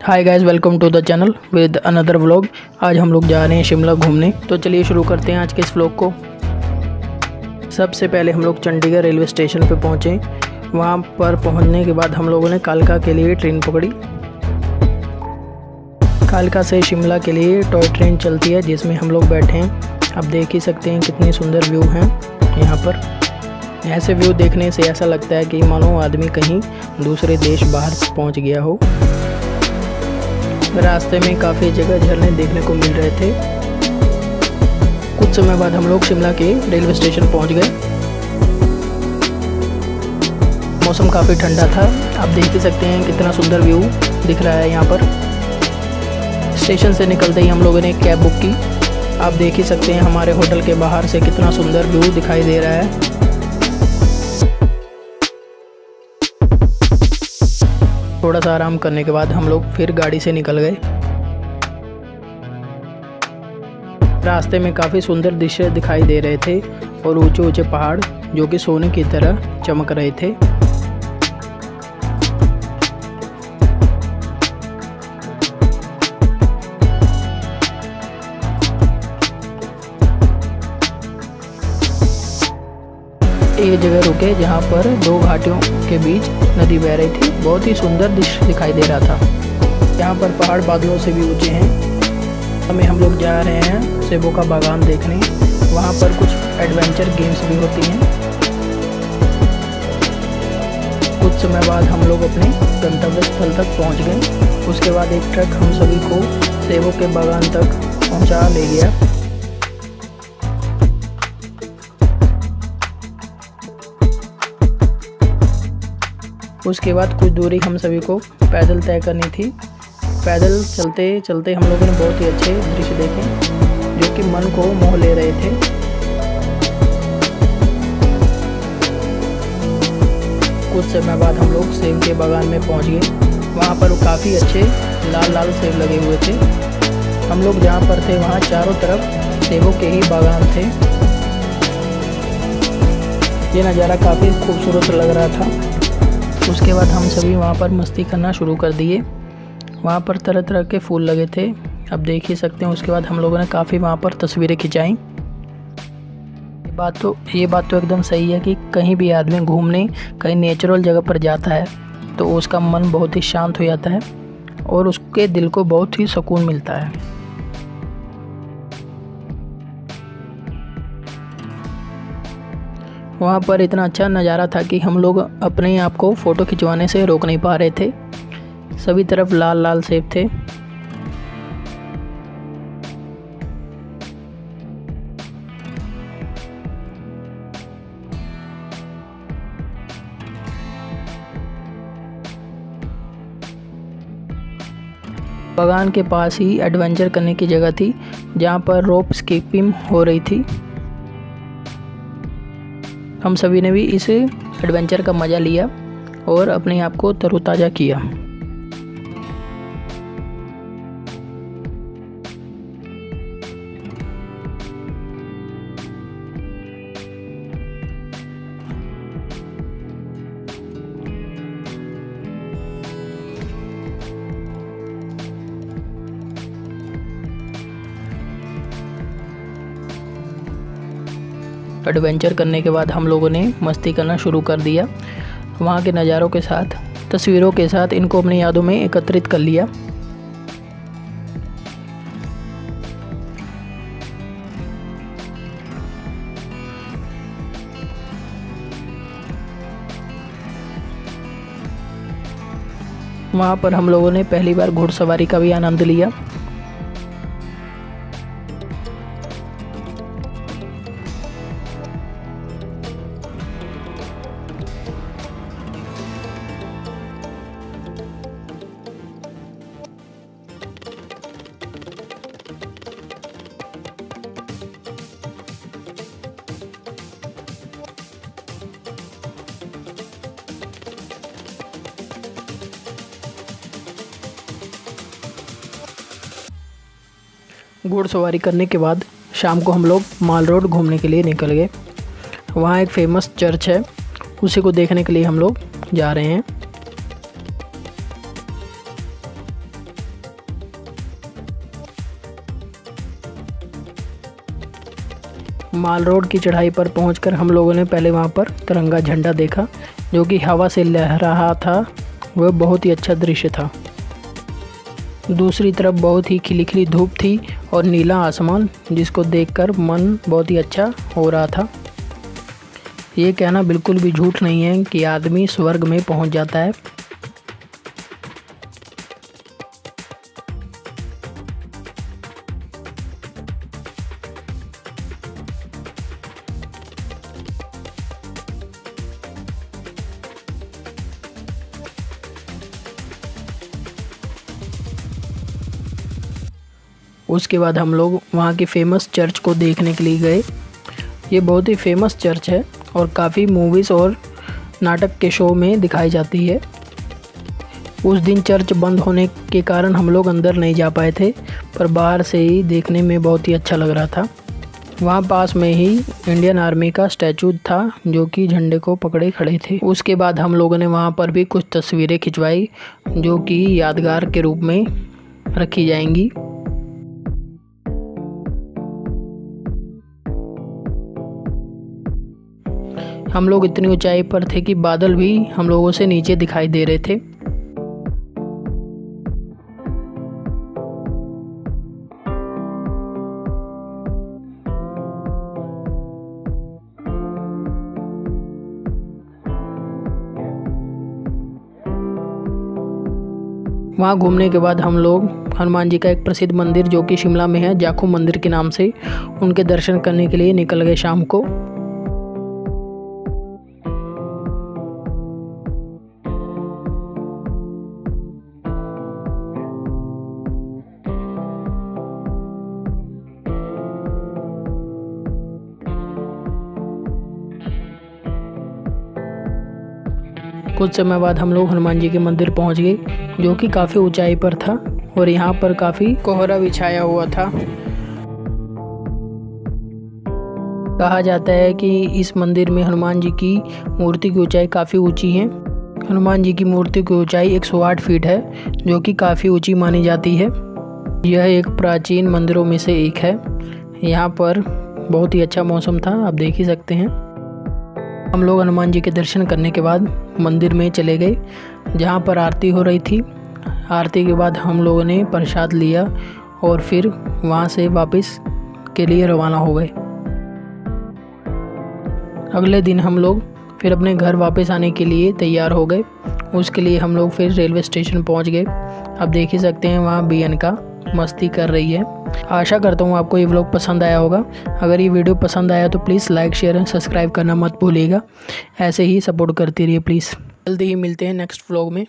Hi guys, welcome to the channel with another vlog. आज हम लोग जा रहे हैं शिमला घूमने। तो चलिए शुरू करते हैं आज के इस व्लॉग को। सबसे पहले हम लोग चंडीगढ़ रेलवे स्टेशन पे पहुँचे। वहाँ पर पहुँचने के बाद हम लोगों ने कालका के लिए ट्रेन पकड़ी। कालका से शिमला के लिए टॉय ट्रेन चलती है जिसमें हम लोग बैठे हैं। आप देख ही सकते हैं कितने सुंदर व्यू हैं यहाँ पर। ऐसे व्यू देखने से ऐसा लगता है कि मानो आदमी कहीं दूसरे देश बाहर पहुँच गया हो। रास्ते में काफ़ी जगह झरने देखने को मिल रहे थे। कुछ समय बाद हम लोग शिमला के रेलवे स्टेशन पहुंच गए। मौसम काफ़ी ठंडा था। आप देख ही सकते हैं कितना सुंदर व्यू दिख रहा है यहाँ पर। स्टेशन से निकलते ही हम लोगों ने कैब बुक की। आप देख ही सकते हैं हमारे होटल के बाहर से कितना सुंदर व्यू दिखाई दे रहा है। थोड़ा सा आराम करने के बाद हम लोग फिर गाड़ी से निकल गए। रास्ते में काफ़ी सुंदर दृश्य दिखाई दे रहे थे और ऊंचे ऊंचे पहाड़ जो कि सोने की तरह चमक रहे थे। एक जगह रुके जहाँ पर दो घाटियों के बीच नदी बह रही थी। बहुत ही सुंदर दृश्य दिखाई दे रहा था। यहाँ पर पहाड़ बादलों से भी ऊंचे हैं। हम लोग जा रहे हैं सेबों का बागान देखने। वहाँ पर कुछ एडवेंचर गेम्स भी होती हैं। कुछ समय बाद हम लोग अपने गंतव्य स्थल तक पहुँच गए। उसके बाद एक ट्रक हम सभी को सेबों के बागान तक पहुँचा ले गया। उसके बाद कुछ दूरी हम सभी को पैदल तय करनी थी। पैदल चलते चलते हम लोगों ने बहुत ही अच्छे दृश्य देखे जो कि मन को मोह ले रहे थे। कुछ समय बाद हम लोग सेब के बागान में पहुंच गए। वहां पर काफ़ी अच्छे लाल लाल सेब लगे हुए थे। हम लोग जहां पर थे वहां चारों तरफ सेबों के ही बागान थे। ये नज़ारा काफ़ी खूबसूरत लग रहा था। उसके बाद हम सभी वहाँ पर मस्ती करना शुरू कर दिए। वहाँ पर तरह तरह के फूल लगे थे, आप देख ही सकते हैं। उसके बाद हम लोगों ने काफ़ी वहाँ पर तस्वीरें खिंचाई। ये बात तो एकदम सही है कि कहीं भी आदमी घूमने कहीं नेचुरल जगह पर जाता है तो उसका मन बहुत ही शांत हो जाता है और उसके दिल को बहुत ही सुकून मिलता है। वहाँ पर इतना अच्छा नज़ारा था कि हम लोग अपने आप को फ़ोटो खिंचवाने से रोक नहीं पा रहे थे। सभी तरफ लाल लाल सेब थे। बागान के पास ही एडवेंचर करने की जगह थी जहाँ पर रोप स्कीपिंग हो रही थी। हम सभी ने भी इस एडवेंचर का मज़ा लिया और अपने आप को तरोताज़ा किया। एडवेंचर करने के बाद हम लोगों ने मस्ती करना शुरू कर दिया। वहाँ के नज़ारों के साथ, तस्वीरों के साथ इनको अपनी यादों में एकत्रित कर लिया। वहाँ पर हम लोगों ने पहली बार घुड़सवारी का भी आनंद लिया। घुड़सवारी करने के बाद शाम को हम लोग माल रोड घूमने के लिए निकल गए। वहाँ एक फेमस चर्च है, उसी को देखने के लिए हम लोग जा रहे हैं। माल रोड की चढ़ाई पर पहुंचकर हम लोगों ने पहले वहां पर तिरंगा झंडा देखा जो कि हवा से लहरा रहा था। वह बहुत ही अच्छा दृश्य था। दूसरी तरफ बहुत ही खिली खिली धूप थी और नीला आसमान, जिसको देखकर मन बहुत ही अच्छा हो रहा था। ये कहना बिल्कुल भी झूठ नहीं है कि आदमी स्वर्ग में पहुंच जाता है। उसके बाद हम लोग वहाँ के फेमस चर्च को देखने के लिए गए। ये बहुत ही फेमस चर्च है और काफ़ी मूवीज़ और नाटक के शो में दिखाई जाती है। उस दिन चर्च बंद होने के कारण हम लोग अंदर नहीं जा पाए थे, पर बाहर से ही देखने में बहुत ही अच्छा लग रहा था। वहाँ पास में ही इंडियन आर्मी का स्टैचू था जो कि झंडे को पकड़े खड़े थे। उसके बाद हम लोगों ने वहाँ पर भी कुछ तस्वीरें खिंचवाई जो कि यादगार के रूप में रखी जाएंगी। हम लोग इतनी ऊंचाई पर थे कि बादल भी हम लोगों से नीचे दिखाई दे रहे थे। वहाँ घूमने के बाद हम लोग हनुमान जी का एक प्रसिद्ध मंदिर जो कि शिमला में है, जाखू मंदिर के नाम से, उनके दर्शन करने के लिए निकल गए शाम को। कुछ समय बाद हम लोग हनुमान जी के मंदिर पहुंच गए जो कि काफ़ी ऊंचाई पर था और यहाँ पर काफ़ी कोहरा भी छाया हुआ था। कहा जाता है कि इस मंदिर में हनुमान जी की मूर्ति की ऊंचाई काफ़ी ऊंची है। हनुमान जी की मूर्ति की ऊंचाई 108 फीट है जो कि काफ़ी ऊंची मानी जाती है। यह एक प्राचीन मंदिरों में से एक है। यहाँ पर बहुत ही अच्छा मौसम था, आप देख ही सकते हैं। हम लोग हनुमान जी के दर्शन करने के बाद मंदिर में चले गए जहाँ पर आरती हो रही थी। आरती के बाद हम लोगों ने प्रसाद लिया और फिर वहाँ से वापस के लिए रवाना हो गए। अगले दिन हम लोग फिर अपने घर वापस आने के लिए तैयार हो गए। उसके लिए हम लोग फिर रेलवे स्टेशन पहुँच गए। आप देख ही सकते हैं वहाँ बियनका मस्ती कर रही है। आशा करता हूँ आपको ये व्लॉग पसंद आया होगा। अगर ये वीडियो पसंद आया तो please like share and subscribe करना मत भूलिएगा। ऐसे ही सपोर्ट करते रहिए प्लीज़। जल्दी ही मिलते हैं नेक्स्ट व्लॉग में।